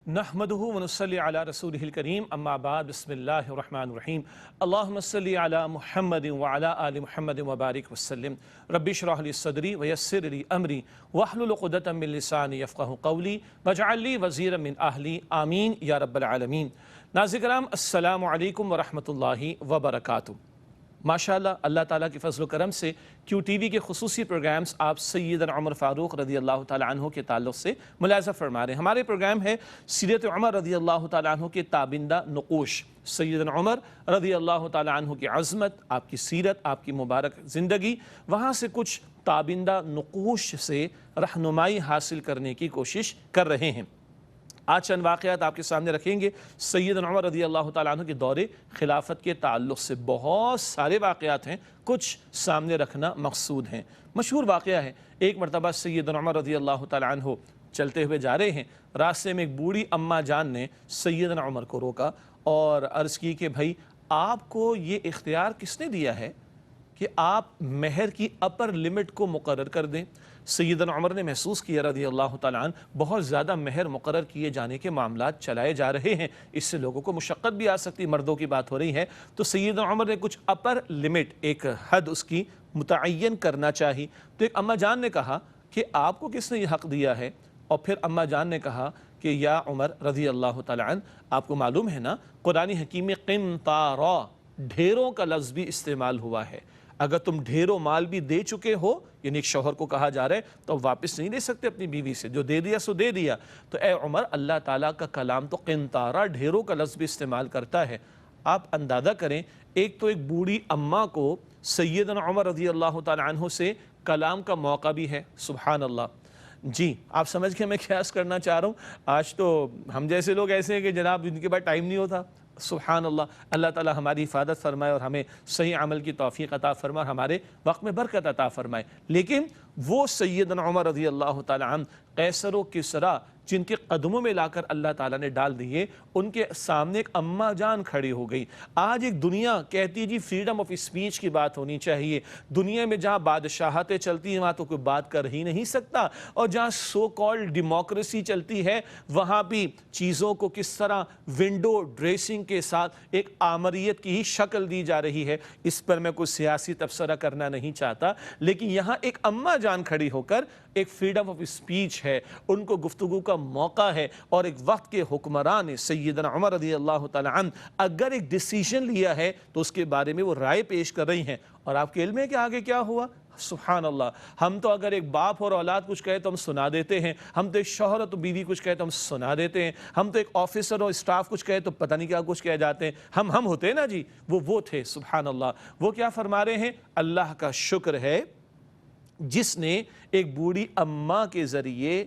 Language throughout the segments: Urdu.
نحمدہ ونصلی علی رسولہ الکریم اما بعد بسم اللہ الرحمن الرحیم اللہم صلی علی محمد وعلی آل محمد وبارک وسلم رب اشرح لی صدری ویسر لی امری واحلل عقدۃ من لسانی یفقہوا قولی واجعل لی وزیرا من اہلی آمین یا رب العالمین۔ ناظرین کرام السلام علیکم ورحمۃ اللہ وبرکاتہ۔ ماشاءاللہ اللہ تعالیٰ کی فضل و کرم سے کیو ٹی وی کے خصوصی پروگرامز آپ سیدنا عمر فاروق رضی اللہ تعالیٰ عنہ کے تعلق سے ملاحظہ فرما رہے ہیں۔ ہمارے پروگرام ہے سیرت عمر رضی اللہ تعالیٰ عنہ کے تابندہ نقوش، سیدنا عمر رضی اللہ تعالیٰ عنہ کی عظمت، آپ کی سیرت، آپ کی مبارک زندگی، وہاں سے کچھ تابندہ نقوش سے رہنمائی حاصل کرنے کی کوشش کر رہے ہیں۔ آج چند واقعات آپ کے سامنے رکھیں گے سیدنا عمر رضی اللہ تعالیٰ عنہ کے دور خلافت کے تعلق سے۔ بہت سارے واقعات ہیں، کچھ سامنے رکھنا مقصود ہیں۔ مشہور واقعہ ہے، ایک مرتبہ سیدنا عمر رضی اللہ تعالیٰ عنہ چلتے ہوئے جا رہے ہیں، راستے میں ایک بوڑھی اماں جان نے سیدنا عمر کو روکا اور عرض کی کہ بھائی آپ کو یہ اختیار کس نے دیا ہے کہ آپ مہر کی اپر لمٹ کو مقرر کر دیں؟ سیدنا عمر نے محسوس کیا رضی اللہ تعالیٰ عنہ بہت زیادہ مہر مقرر کیے جانے کے معاملات چلائے جا رہے ہیں، اس سے لوگوں کو مشقت بھی آ سکتی، مردوں کی بات ہو رہی ہے، تو سیدنا عمر نے کچھ اپر لمٹ، ایک حد اس کی متعین کرنا چاہی۔ تو ایک اماں جان نے کہا کہ آپ کو کس نے یہ حق دیا ہے؟ اور پھر اماں جان نے کہا کہ یا عمر رضی اللہ تعالیٰ عنہ، آپ کو معلوم ہے نا قرآن حکیم میں قنطارا، ڈھیروں کا لفظ بھی استعمال ہوا ہے۔ اگر تم ڈھیروں مال بھی دے چکے ہو، یعنی ایک شوہر کو کہا جا رہا ہے تو واپس نہیں لے سکتے اپنی بیوی سے، جو دے دیا سو دے دیا۔ تو اے عمر، اللہ تعالیٰ کا کلام تو قنطارہ، ڈھیروں کا لفظ بھی استعمال کرتا ہے۔ آپ اندازہ کریں، ایک تو ایک بوڑھی اماں کو سیدنا عمر رضی اللہ تعالیٰ عنہ سے کلام کا موقع بھی ہے، سبحان اللہ۔ جی آپ سمجھ کے میں قیاس کرنا چاہ رہا ہوں، آج تو ہم جیسے لوگ ایسے ہیں کہ جناب ان کے بعد ٹائم نہیں ہوتا، سبحان اللہ۔ اللہ تعالیٰ ہماری حفاظت فرمائے اور ہمیں صحیح عمل کی توفیق عطا فرمائے اور ہمارے وقت میں برکت عطا فرمائے۔ لیکن وہ سیدنا عمر رضی اللہ تعالیٰ عنہ قیصر و کسریٰ جن کے قدموں میں لا کر اللہ تعالیٰ نے ڈال دیے، ان کے سامنے ایک اماں جان کھڑی ہو گئی۔ آج ایک دنیا کہتی جی فریڈم آف اسپیچ کی بات ہونی چاہیے، دنیا میں جہاں بادشاہتیں چلتی ہیں وہاں تو کوئی بات کر ہی نہیں سکتا، اور جہاں سو کالڈ ڈیموکریسی چلتی ہے وہاں بھی چیزوں کو کس طرح ونڈو ڈریسنگ کے ساتھ ایک آمریت کی ہی شکل دی جا رہی ہے۔ اس پر میں کوئی سیاسی تبصرہ کرنا نہیں چاہتا، لیکن یہاں ایک اماں جان کھڑی ہو کر، ایک فریڈم آف اسپیچ ہے، ان کو گفتگو کا موقع ہے، اور ایک وقت کے حکمران سیدنا عمر رضی اللہ تعالیٰ عنہ اگر ایک ڈیسیژن لیا ہے تو اس کے بارے میں وہ رائے پیش کر رہی ہیں۔ اور آپ کے علم ہے کہ آگے کیا ہوا؟ سبحان اللہ۔ ہم تو اگر ایک باپ اور اولاد کچھ کہے تو ہم سنا دیتے ہیں، ہم تو ایک شوہر اور بیوی کچھ کہے تو ہم سنا دیتے ہیں، ہم تو ایک آفیسر اور اسٹاف کچھ کہے تو پتہ نہیں کیا کچھ کہہ جاتے ہیں، ہم ہوتے ہیں نا جی، وہ تھے، سبحان اللہ۔ وہ کیا فرما رہے ہیں؟ اللہ کا شکر ہے جس نے ایک بوڑھی اماں کے ذریعے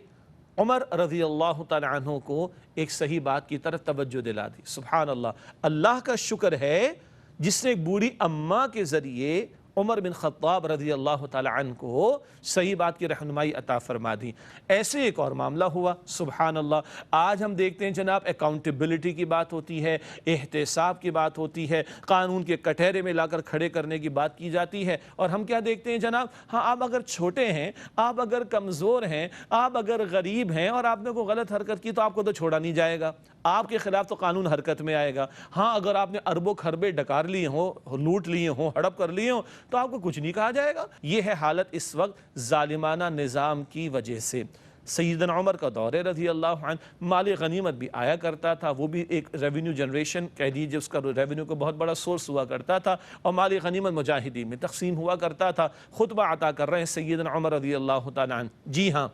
عمر رضی اللہ تعالیٰ عنہ کو ایک صحیح بات کی طرف توجہ دلا دی، سبحان اللہ۔ اللہ کا شکر ہے جس نے ایک بوڑھی اماں کے ذریعے عمر بن خطاب رضی اللہ تعالیٰ عنہ کو صحیح بات کی رہنمائی عطا فرما دی۔ ایسے ایک اور معاملہ ہوا، سبحان اللہ۔ آج ہم دیکھتے ہیں جناب اکاؤنٹیبلٹی کی بات ہوتی ہے، احتساب کی بات ہوتی ہے، قانون کے کٹہرے میں لا کر کھڑے کرنے کی بات کی جاتی ہے، اور ہم کیا دیکھتے ہیں جناب؟ ہاں آپ اگر چھوٹے ہیں، آپ اگر کمزور ہیں، آپ اگر غریب ہیں اور آپ نے کوئی غلط حرکت کی تو آپ کو تو چھوڑا نہیں جائے گا، آپ کے خلاف تو قانون حرکت میں آئے گا۔ ہاں اگر آپ نے اربوں خربے ڈکار لیے ہوں، لوٹ لیے ہوں، ہڑپ کر لیے ہوں تو آپ کو کچھ نہیں کہا جائے گا۔ یہ ہے حالت اس وقت ظالمانہ نظام کی وجہ سے۔ سیدنا عمر کا دور رضی اللہ عنہ، مال غنیمت بھی آیا کرتا تھا، وہ بھی ایک ریونیو جنریشن کہہ دیجیے، اس کا ریونیو کا بہت بڑا سورس ہوا کرتا تھا، اور مال غنیمت مجاہدین میں تقسیم ہوا کرتا تھا۔ خطبہ عطا کر رہے ہیں سیدنا عمر رضی اللہ تعالیٰ عنہ، جی ہاں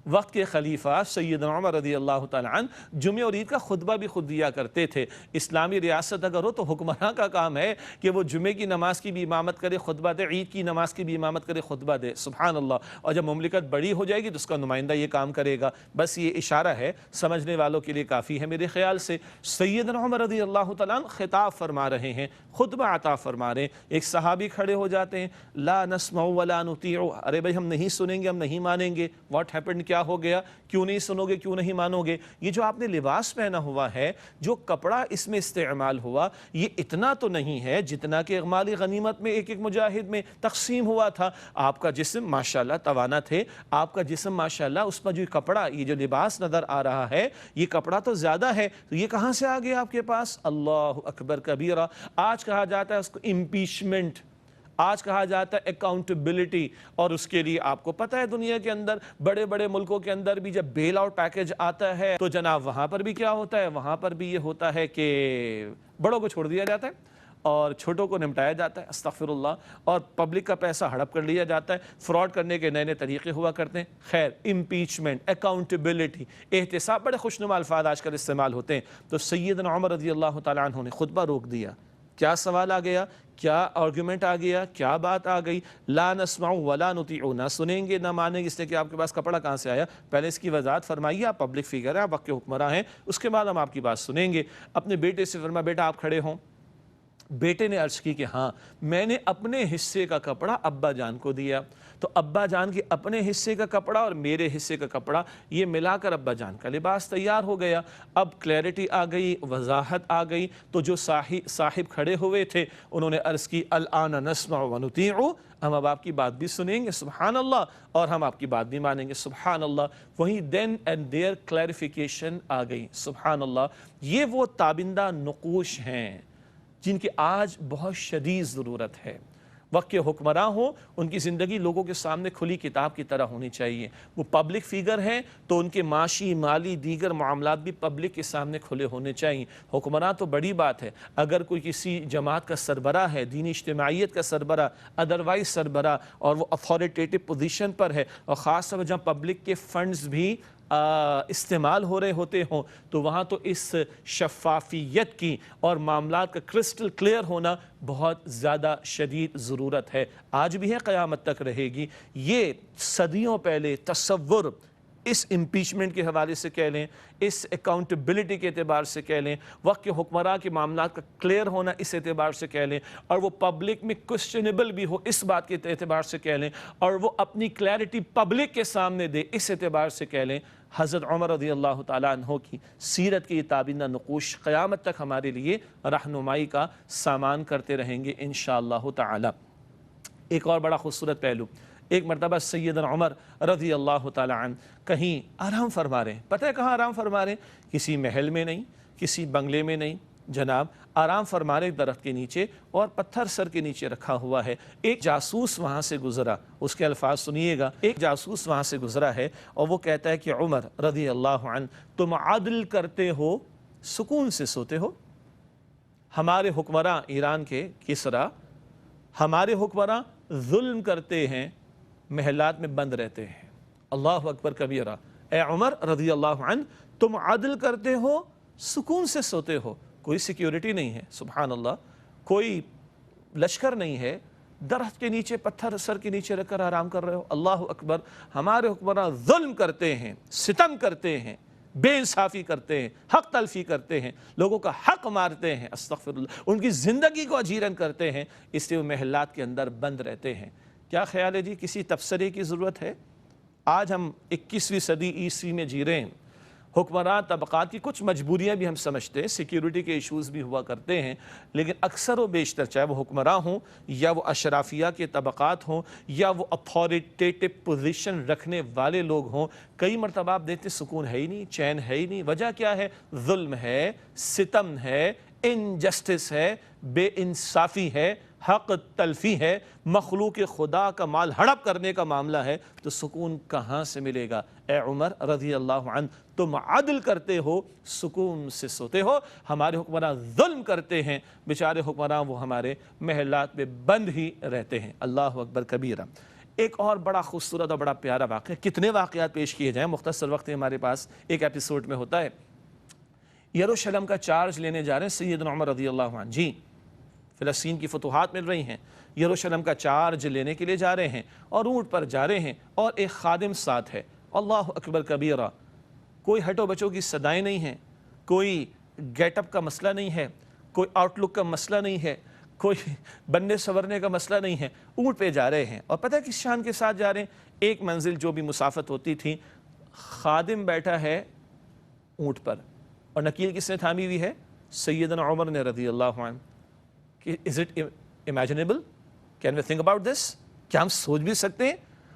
وقت کے خلیفہ سیدنا عمر رضی اللہ تعالیٰ عنہ جمعہ اور عید کا خطبہ بھی خود دیا کرتے تھے۔ اسلامی ریاست اگر ہو تو حکمراں کا کام ہے کہ وہ جمعے کی نماز کی بھی امامت کرے، خطبہ دے، عید کی نماز کی بھی امامت کرے، خطبہ دے، سبحان اللہ۔ اور جب مملکت بڑی ہو جائے گی تو اس کا نمائندہ یہ کام کرے گا۔ بس یہ اشارہ ہے، سمجھنے والوں کے لیے کافی ہے میرے خیال سے۔ سیدنا عمر رضی اللہ تعالیٰ عنہ خطاب فرما رہے ہیں، خطبہ عطا فرما رہے ہیں، ایک صحابی کھڑے ہو جاتے ہیں، لا نسمع ولا نطیع، ارے بھائی ہم نہیں سنیں گے، ہم نہیں مانیں گے۔ What happened? کیا کیا ہو گیا، کیوں نہیں سنوگے، کیوں نہیں مانوگے؟ یہ جو آپ نے لباس پہنا ہوا ہے، جو کپڑا اس میں استعمال ہوا، یہ اتنا تو نہیں ہے جتنا کہ اغمال غنیمت میں ایک ایک مجاہد میں تقسیم ہوا تھا۔ آپ کا جسم ماشاءاللہ توانا تھے، آپ کا جسم ماشاءاللہ، اس پر جو کپڑا، یہ جو لباس نظر آ رہا ہے، یہ کپڑا تو زیادہ ہے، تو یہ کہاں سے آ گیا آپ کے پاس؟ اللہ اکبر کبیرہ۔ آج کہا جاتا ہے اس کو امپیچمنٹ، آج کہا جاتا ہے اکاؤنٹیبلٹی، اور اس کے لیے آپ کو پتہ ہے دنیا کے اندر بڑے بڑے ملکوں کے اندر بھی جب بیل آؤٹ پیکج آتا ہے تو جناب وہاں پر بھی کیا ہوتا ہے؟ وہاں پر بھی یہ ہوتا ہے کہ بڑوں کو چھوڑ دیا جاتا ہے اور چھوٹوں کو نمٹایا جاتا ہے، استغفر اللہ، اور پبلک کا پیسہ ہڑپ کر لیا جاتا ہے، فراڈ کرنے کے نئے نئے طریقے ہوا کرتے ہیں۔ خیر، امپیچمنٹ، اکاؤنٹیبلٹی، احتساب، بڑے خوشنما الفاظ آج کل استعمال ہوتے ہیں۔ تو سیدنا عمر رضی اللہ تعالیٰ عنہ نے خطبہ روک دیا۔ کیا سوال آ گیا، کیا آرگومنٹ آ گیا، کیا بات آ گئی؟ لا نسمع ولا نطیع، نہ سنیں گے نہ مانیں گے، اس لیے کہ آپ کے پاس کپڑا کہاں سے آیا؟ پہلے اس کی وضاحت فرمائیے، آپ پبلک فگر ہیں، آپ وقت کے حکمراں ہیں، اس کے بعد ہم آپ کی بات سنیں گے۔ اپنے بیٹے سے فرمایا، بیٹا آپ کھڑے ہوں۔ بیٹے نے عرض کی کہ ہاں، میں نے اپنے حصے کا کپڑا ابا جان کو دیا۔ تو ابا جان کے اپنے حصے کا کپڑا اور میرے حصے کا کپڑا، یہ ملا کر ابا جان کا لباس تیار ہو گیا۔ اب کلیئرٹی آ گئی، وضاحت آ گئی۔ تو جو صاحب کھڑے ہوئے تھے انہوں نے عرض کی، الآن نسمع ونطیع، ہم اب آپ کی بات بھی سنیں گے، سبحان اللہ، اور ہم آپ کی بات بھی مانیں گے، سبحان اللہ۔ وہیں دین اینڈ دیئر کلیریفیکیشن آ گئی، سبحان اللہ۔ یہ وہ تابندہ نقوش ہیں جن کی آج بہت شدید ضرورت ہے۔ وقت کے حکمراں ہوں، ان کی زندگی لوگوں کے سامنے کھلی کتاب کی طرح ہونی چاہیے۔ وہ پبلک فیگر ہیں تو ان کے معاشی، مالی، دیگر معاملات بھی پبلک کے سامنے کھلے ہونے چاہیے۔ حکمراں تو بڑی بات ہے، اگر کوئی کسی جماعت کا سربراہ ہے، دینی اجتماعیت کا سربراہ، ادروائز سربراہ، اور وہ اتھارٹیٹو پوزیشن پر ہے، اور خاص طور پر جہاں پبلک کے فنڈز بھی استعمال ہو رہے ہوتے ہوں، تو وہاں تو اس شفافیت کی اور معاملات کا کرسٹل کلیئر ہونا بہت زیادہ شدید ضرورت ہے۔ آج بھی ہے، قیامت تک رہے گی۔ یہ صدیوں پہلے تصور اس امپیچمنٹ کے حوالے سے کہہ لیں، اس اکاؤنٹیبلٹی کے اعتبار سے کہہ لیں، وقت کے حکمراں کے معاملات کا کلیئر ہونا اس اعتبار سے کہہ لیں، اور وہ پبلک میں کوسچنیبل بھی ہو اس بات کے اعتبار سے کہہ لیں، اور وہ اپنی کلیئرٹی پبلک کے سامنے دے اس اعتبار سے کہہ لیں۔ حضرت عمر رضی اللہ تعالیٰ عنہ کی سیرت کی یہ تابندہ نقوش قیامت تک ہمارے لیے رہنمائی کا سامان کرتے رہیں گے انشاءاللہ تعالی۔ ایک اور بڑا خوبصورت پہلو، ایک مرتبہ سیدنا عمر رضی اللہ تعالیٰ عنہ کہیں آرام فرما رہے ہیں۔ پتہ ہے کہاں آرام فرما رہے ہیں؟ کسی محل میں نہیں، کسی بنگلے میں نہیں، جناب آرام فرما رہے درخت کے نیچے، اور پتھر سر کے نیچے رکھا ہوا ہے۔ ایک جاسوس وہاں سے گزرا، اس کے الفاظ سنیے گا۔ ایک جاسوس وہاں سے گزرا ہے اور وہ کہتا ہے کہ عمر رضی اللہ عنہ، تم عدل کرتے ہو، سکون سے سوتے ہو۔ ہمارے حکمراں ایران کے کسرا، ہمارے حکمراں ظلم کرتے ہیں، محلات میں بند رہتے ہیں۔ اللہ اکبر کبیرہ۔ اے عمر رضی اللہ عنہ، تم عدل کرتے ہو، سکون سے سوتے ہو، کوئی سیکیورٹی نہیں ہے، سبحان اللہ، کوئی لشکر نہیں ہے، درخت کے نیچے، پتھر سر کے نیچے رکھ کر آرام کر رہے ہو۔ اللہ اکبر۔ ہمارے حکمراں ظلم کرتے ہیں، ستم کرتے ہیں، بے انصافی کرتے ہیں، حق تلفی کرتے ہیں، لوگوں کا حق مارتے ہیں، استغفر اللہ، ان کی زندگی کو اجیرن کرتے ہیں، اس لیے وہ محلات کے اندر بند رہتے ہیں۔ کیا خیال ہے جی، کسی تبصرے کی ضرورت ہے؟ آج ہم 21ویں صدی عیسوی میں جی رہے ہیں۔ حکمران طبقات کی کچھ مجبوریاں بھی ہم سمجھتے ہیں، سیکیورٹی کے ایشوز بھی ہوا کرتے ہیں، لیکن اکثر و بیشتر چاہے وہ حکمراں ہوں یا وہ اشرافیہ کے طبقات ہوں یا وہ اتھارٹیٹو پوزیشن رکھنے والے لوگ ہوں، کئی مرتبہ آپ دیکھتے سکون ہے ہی نہیں، چین ہے ہی نہیں۔ وجہ کیا ہے؟ ظلم ہے، ستم ہے، انجسٹس ہے، بے انصافی ہے، حق تلفی ہے، مخلوق خدا کا مال ہڑپ کرنے کا معاملہ ہے، تو سکون کہاں سے ملے گا؟ اے عمر رضی اللہ عنہ، تم عدل کرتے ہو، سکون سے سوتے ہو۔ ہمارے حکمراں ظلم کرتے ہیں، بیچارے حکمراں وہ ہمارے محلات میں بند ہی رہتے ہیں۔ اللہ اکبر کبیرہ۔ ایک اور بڑا خوبصورت اور بڑا پیارا واقعہ، کتنے واقعات پیش کیے جائیں، مختصر وقت ہمارے پاس ایک ایپیسوڈ میں ہوتا ہے۔ یروشلم کا چارج لینے جا رہے ہیں سیدنا عمر رضی اللہ عنہ، جی فلسطین کی فتوحات مل رہی ہیں، یروشلم کا چارج لینے کے لیے جا رہے ہیں، اور اونٹ پر جا رہے ہیں، اور ایک خادم ساتھ ہے۔ اللہ اکبر کبیرہ۔ کوئی ہٹو بچوں کی صدائیں نہیں ہیں، کوئی گیٹ اپ کا مسئلہ نہیں ہے، کوئی آؤٹ لک کا مسئلہ نہیں ہے، کوئی بننے سورنے کا مسئلہ نہیں ہے، اونٹ پہ جا رہے ہیں، اور پتہ ہے کس شان کے ساتھ جا رہے ہیں؟ ایک منزل جو بھی مسافت ہوتی تھی، خادم بیٹھا ہے اونٹ پر اور نکیل کس نے تھامی ہوئی ہے؟ سیدنا عمر نے رضی اللہ عنہ. Is it imaginable? Can we think about this? کیا ہم سوچ بھی سکتے ہیں؟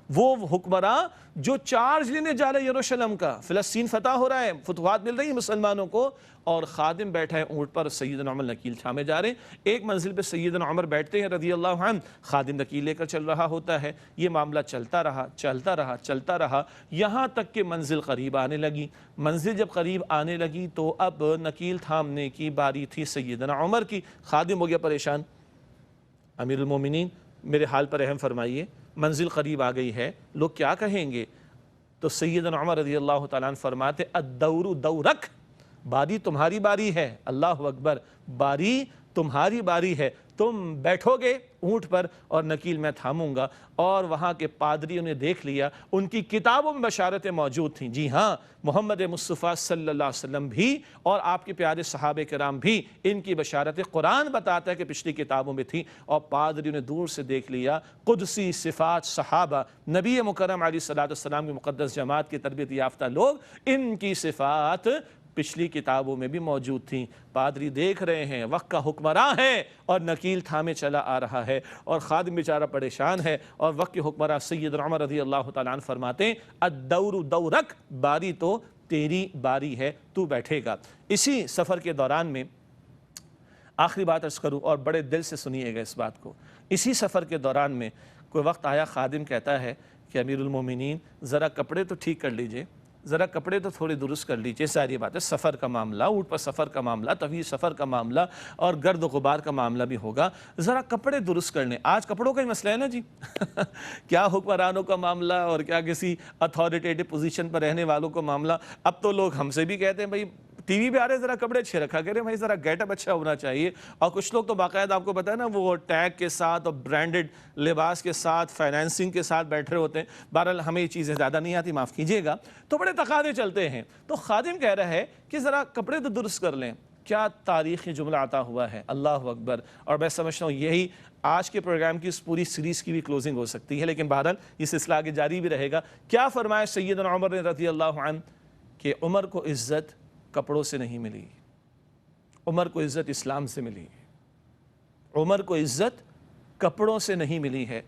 وہ حکمراں جو چارج لینے جا رہے یروشلم کا، فلسطین فتح ہو رہا ہے، فتوحات مل رہی ہیں مسلمانوں کو، اور خادم بیٹھا ہے اونٹ پر، سیدنا عمر نکیل تھامے جا رہے ہیں. ایک منزل پہ سیدنا عمر بیٹھتے ہیں رضی اللہ عنہ، خادم نکیل لے کر چل رہا ہوتا ہے. یہ معاملہ چلتا رہا یہاں تک کہ منزل قریب آنے لگی. منزل جب قریب آنے لگی تو اب نکیل تھامنے کی باری تھی سیدنا عمر کی. خادم ہو گیا پریشان. امیر المومنین میرے حال پر رحم فرمائیے، منزل قریب آ گئی ہے، لوگ کیا کہیں گے؟ تو سیدنا عمر رضی اللہ تعالیٰ عنہ فرماتے الدور دورک، باری تمہاری باری ہے. اللہ اکبر، باری تمہاری باری ہے، تم بیٹھو گے اونٹ پر اور نکیل میں تھاموں گا. اور وہاں کے پادریوں نے دیکھ لیا، ان کی کتابوں میں بشارتیں موجود تھیں. جی ہاں، محمد مصطفیٰ صلی اللہ علیہ وسلم بھی اور آپ کے پیارے صحابہ کرام بھی، ان کی بشارتیں قرآن بتاتا ہے کہ پچھلی کتابوں میں تھیں. اور پادریوں نے دور سے دیکھ لیا قدسی صفات صحابہ، نبی مکرم علیہ الصلوۃ والسلام کی مقدس جماعت کی تربیت یافتہ لوگ، ان کی صفات پچھلی کتابوں میں بھی موجود تھیں. پادری دیکھ رہے ہیں وقت کا حکمراں ہے اور نکیل تھامے چلا آ رہا ہے اور خادم بیچارہ پریشان ہے. اور وقت کے حکمراں سیدنا عمر رضی اللہ تعالیٰ عنہ فرماتے ہیں الدور دورک، باری تو تیری باری ہے، تو بیٹھے گا. اسی سفر کے دوران میں آخری بات عرض کروں اور بڑے دل سے سنیے گا اس بات کو. اسی سفر کے دوران میں کوئی وقت آیا، خادم کہتا ہے کہ امیر المومنین ذرا کپڑے تو ٹھیک کر لیجئے، ذرا کپڑے تو تھوڑے درست کر لیجئے. ساری بات ہے، سفر کا معاملہ، اونٹ پر سفر کا معاملہ، طویل سفر کا معاملہ اور گرد و غبار کا معاملہ بھی ہوگا، ذرا کپڑے درست کر لیں. آج کپڑوں کا ہی مسئلہ ہے نا جی. کیا حکمرانوں کا معاملہ اور کیا کسی اتھارٹیٹیو پوزیشن پر رہنے والوں کا معاملہ. اب تو لوگ ہم سے بھی کہتے ہیں بھائی ٹی وی پہ آ رہے ذرا کپڑے اچھے رکھا کریں بھائی، ذرا گیٹ اپ اچھا ہونا چاہیے. اور کچھ لوگ تو باقاعدہ آپ کو پتہ ہے نا وہ ٹیگ کے ساتھ اور برانڈڈ لباس کے ساتھ فائنینسنگ کے ساتھ بیٹھے ہوتے ہیں. بہرحال ہمیں یہ چیزیں زیادہ نہیں آتی، معاف کیجیے گا. تو بڑے تقاضے چلتے ہیں. تو خادم کہہ رہا ہے کہ ذرا کپڑے تو درست کر لیں. کیا تاریخی جملہ عطا ہوا ہے، اللہ اکبر. اور میں سمجھتا ہوں یہی آج کے پروگرام کی اس پوری سیریز کی بھی کلوزنگ ہو سکتی ہے، لیکن بہرحال یہ سلسلہ آگے جاری بھی رہے گا. کیا فرمایا سیدنا عمر نے رضی اللہ عنہ کہ عمر کو عزت کپڑوں سے نہیں ملی، عمر کو عزت اسلام سے ملی. عمر کو عزت کپڑوں سے نہیں ملی ہے،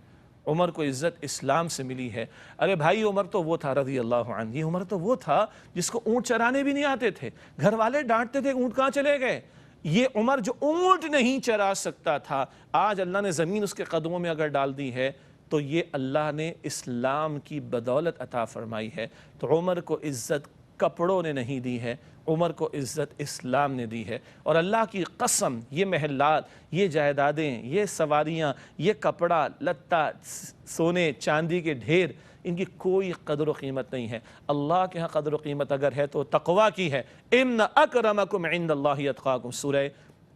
عمر کو عزت اسلام سے ملی ہے. ارے بھائی عمر تو وہ تھا رضی اللہ عنہ، یہ عمر تو وہ تھا جس کو اونٹ چرانے بھی نہیں آتے تھے، گھر والے ڈانٹتے تھے اونٹ کہاں چلے گئے. یہ عمر جو اونٹ نہیں چرا سکتا تھا، آج اللہ نے زمین اس کے قدموں میں اگر ڈال دی ہے تو یہ اللہ نے اسلام کی بدولت عطا فرمائی ہے. تو عمر کو عزت کپڑوں نے نہیں دی ہے، عمر کو عزت اسلام نے دی ہے. اور اللہ کی قسم یہ محلات، یہ جائیدادیں، یہ سواریاں، یہ کپڑا لتا، سونے چاندی کے ڈھیر، ان کی کوئی قدر و قیمت نہیں ہے. اللہ کے ہاں قدر و قیمت اگر ہے تو تقویٰ کی ہے. ان اکرمکم عند اللہ اتقاکم، سورہ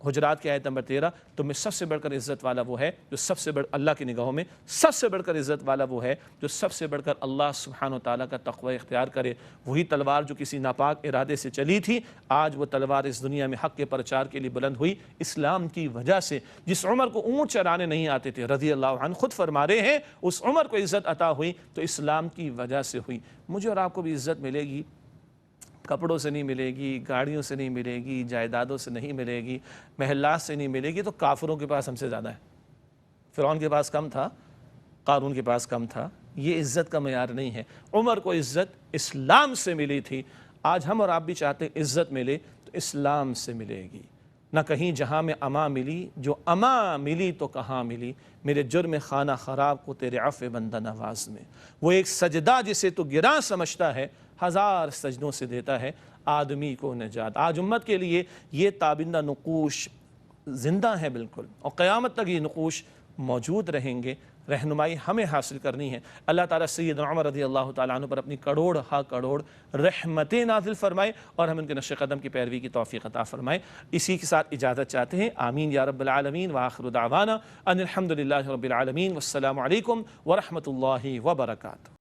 حجرات کی آیت نمبر 13. تو میں سب سے بڑھ کر عزت والا وہ ہے جو سب سے بڑھ اللہ کی نگاہوں میں سب سے بڑھ کر عزت والا وہ ہے جو سب سے بڑھ کر اللہ سبحانہ و تعالیٰ کا تقوی اختیار کرے. وہی تلوار جو کسی ناپاک ارادے سے چلی تھی، آج وہ تلوار اس دنیا میں حق کے پرچار کے لیے بلند ہوئی اسلام کی وجہ سے. جس عمر کو اونٹ چرانے نہیں آتے تھے رضی اللہ عنہ خود فرما رہے ہیں اس عمر کو عزت عطا ہوئی تو اسلام کی وجہ سے ہوئی. مجھے اور آپ کو بھی عزت ملے گی، کپڑوں سے نہیں ملے گی، گاڑیوں سے نہیں ملے گی، جائیدادوں سے نہیں ملے گی، محلات سے نہیں ملے گی. تو کافروں کے پاس ہم سے زیادہ ہے. فرعون کے پاس کم تھا، قارون کے پاس کم تھا. یہ عزت کا معیار نہیں ہے. عمر کو عزت اسلام سے ملی تھی. آج ہم اور آپ بھی چاہتے ہیں عزت ملے تو اسلام سے ملے گی. نہ کہیں جہاں میں اما ملی، جو اما ملی تو کہاں ملی. میرے جرم خانہ خراب کو تیرے عفو بندہ نواز میں. وہ ایک سجدہ جسے تو گراں سمجھتا ہے، ہزار سجدوں سے دیتا ہے آدمی کو نجات. آج امت کے لیے یہ تابندہ نقوش زندہ ہیں بالکل، اور قیامت تک یہ نقوش موجود رہیں گے. رہنمائی ہمیں حاصل کرنی ہے. اللہ تعالیٰ سیدنا عمر رضی اللہ تعالیٰ عنہ پر اپنی کروڑ کروڑ رحمتیں نازل فرمائے اور ہم ان کے نقش قدم کی پیروی کی توفیق عطا فرمائے. اسی کے ساتھ اجازت چاہتے ہیں. آمین یا رب العالمین. وآخر دعوانا ان الحمدللہ رب العالمین. والسلام علیکم ورحمۃ اللہ وبرکاتہ.